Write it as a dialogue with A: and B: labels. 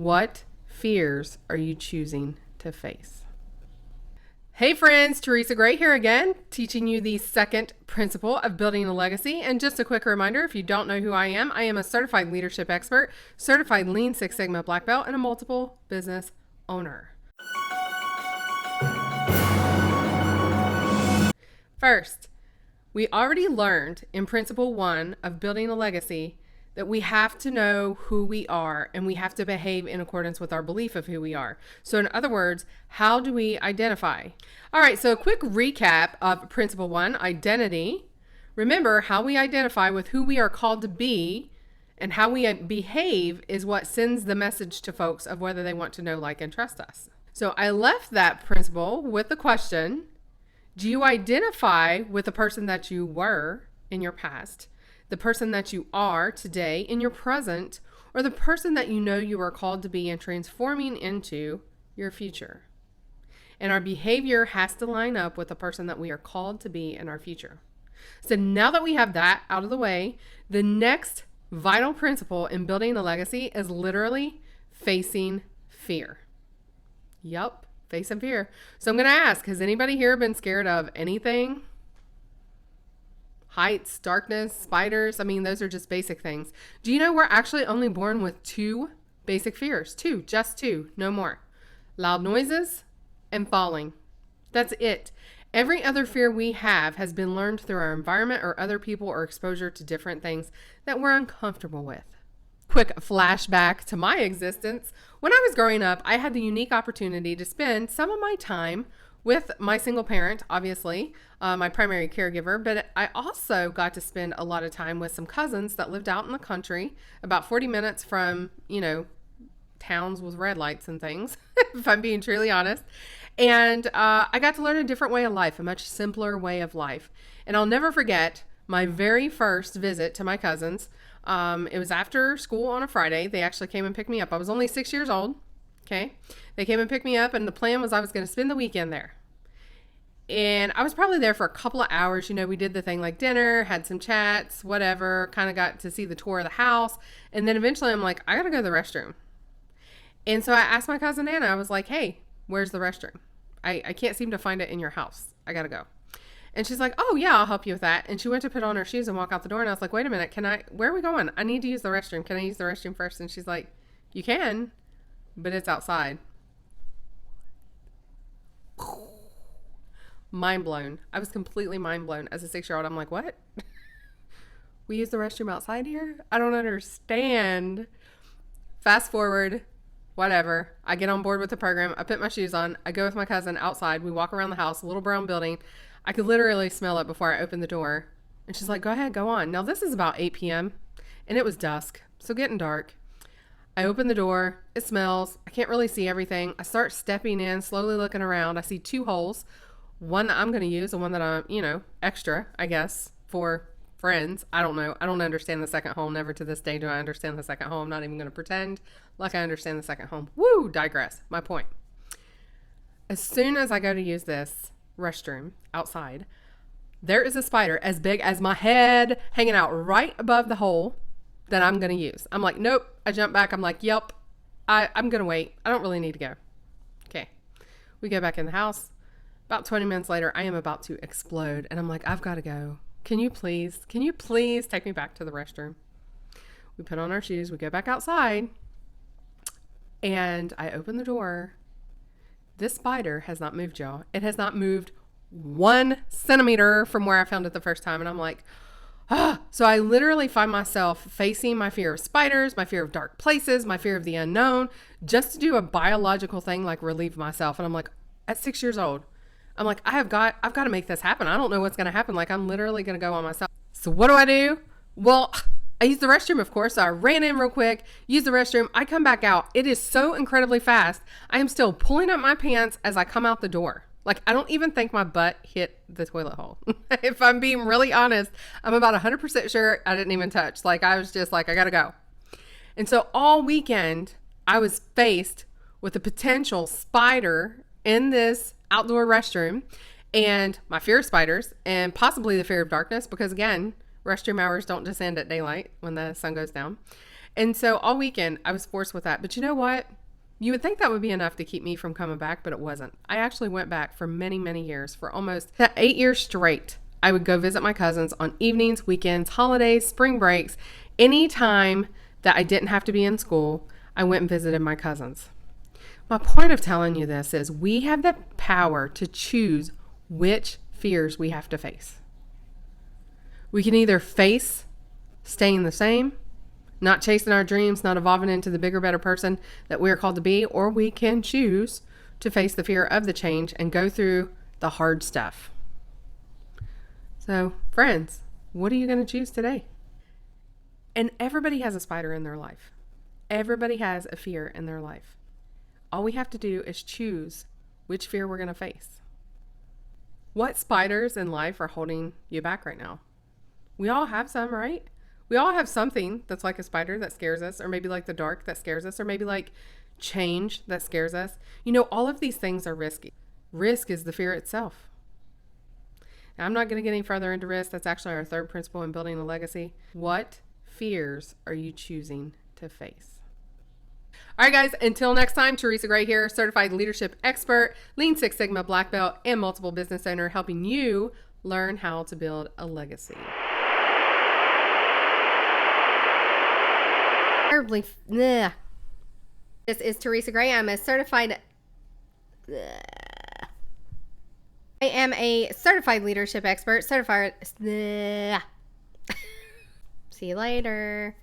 A: What fears are you choosing to face? Hey friends, Teresa Gray here again, teaching you the second principle of building a legacy. And just a quick reminder, if you don't know who I am a certified leadership expert, certified Lean Six Sigma black belt, and a multiple business owner. First, we already learned in principle 1 of building a legacy that we have to know who we are and we have to behave in accordance with our belief of who we are. So in other words, how do we identify? All right, so a quick recap of principle 1, identity. Remember, how we identify with who we are called to be and how we behave is what sends the message to folks of whether they want to know, like, and trust us. So I left that principle with the question, do you identify with the person that you were in your past, the person that you are today in your present, or the person that you know you are called to be and transforming into your future? And our behavior has to line up with the person that we are called to be in our future. So now that we have that out of the way, the next vital principle in building a legacy is literally facing fear. Yup, facing fear. So I'm going to ask, has anybody here been scared of anything? Heights, darkness, spiders. I mean, those are just basic things. Do you know we're actually only born with 2 basic fears? 2, just 2, no more. Loud noises and falling. That's it. Every other fear we have has been learned through our environment or other people or exposure to different things that we're uncomfortable with. Quick flashback to my existence. When I was growing up, I had the unique opportunity to spend some of my time with my single parent, obviously, my primary caregiver, but I also got to spend a lot of time with some cousins that lived out in the country, about 40 minutes from, towns with red lights and things, if I'm being truly honest. And I got to learn a different way of life, a much simpler way of life. And I'll never forget my very first visit to my cousins. It was after school on a Friday. They actually came and picked me up. I was only 6 years old. Okay. They came and picked me up, and the plan was I was going to spend the weekend there. And I was probably there for a couple of hours. We did the thing like dinner, had some chats, whatever, kind of got to see the tour of the house. And then eventually I'm like, I got to go to the restroom. And so I asked my cousin Anna, I was like, hey, where's the restroom? I can't seem to find it in your house. I got to go. And she's like, oh yeah, I'll help you with that. And she went to put on her shoes and walk out the door. And I was like, wait a minute, where are we going? I need to use the restroom. Can I use the restroom first? And she's like, you can, but it's outside. Mind blown. I was completely mind blown as a 6-year-old. I'm like, what? We use the restroom outside here? I don't understand. Fast forward, whatever. I get on board with the program. I put my shoes on. I go with my cousin outside. We walk around the house, a little brown building. I could literally smell it before I opened the door. And she's like, go ahead, go on. Now this is about 8 p.m. and it was dusk, so getting dark. I open the door. It smells. I can't really see everything. I start stepping in, slowly looking around. I see 2 holes. One that I'm going to use and one that I'm, extra, I guess, for friends. I don't know. I don't understand the second home. Never to this day do I understand the second home. I'm not even going to pretend like I understand the second home. Woo, digress. My point. As soon as I go to use this restroom outside, there is a spider as big as my head hanging out right above the hole that I'm going to use. I'm like, nope. I jump back. I'm like, yep, I'm going to wait. I don't really need to go. Okay. We go back in the house. About 20 minutes later, I am about to explode. And I'm like, I've got to go. Can you please take me back to the restroom? We put on our shoes. We go back outside. And I open the door. This spider has not moved, y'all. It has not moved 1 centimeter from where I found it the first time. And I'm like, So I literally find myself facing my fear of spiders, my fear of dark places, my fear of the unknown, just to do a biological thing like relieve myself. And I'm like, at 6 years old, I'm like, I've got to make this happen. I don't know what's going to happen. Like, I'm literally going to go on myself. So what do? Well, I use the restroom, of course. So I ran in real quick, used the restroom. I come back out. It is so incredibly fast. I am still pulling up my pants as I come out the door. Like, I don't even think my butt hit the toilet hole. If I'm being really honest, I'm about 100% sure I didn't even touch. Like, I was just like, I got to go. And so all weekend, I was faced with a potential spider in this outdoor restroom and my fear of spiders and possibly the fear of darkness because, again, restroom hours don't just end at daylight when the sun goes down. And so all weekend I was forced with that. But you know what? You would think that would be enough to keep me from coming back, but it wasn't. I actually went back for many, many years. For almost 8 years straight, I would go visit my cousins on evenings, weekends, holidays, spring breaks. Anytime that I didn't have to be in school, I went and visited my cousins. My point of telling you this is we have the power to choose which fears we have to face. We can either face staying the same, not chasing our dreams, not evolving into the bigger, better person that we're called to be, or we can choose to face the fear of the change and go through the hard stuff. So, friends, what are you going to choose today? And everybody has a spider in their life. Everybody has a fear in their life. All we have to do is choose which fear we're going to face. What spiders in life are holding you back right now? We all have some, right? We all have something that's like a spider that scares us, or maybe like the dark that scares us, or maybe like change that scares us. You know, all of these things are risky. Risk is the fear itself. Now, I'm not going to get any further into risk. That's actually our third principle in building a legacy. What fears are you choosing to face? All right, guys, until next time, Teresa Gray here, certified leadership expert, Lean Six Sigma black belt, and multiple business owner, helping you learn how to build a legacy.
B: This is Teresa Gray. I'm a certified leadership expert, certified. See you later.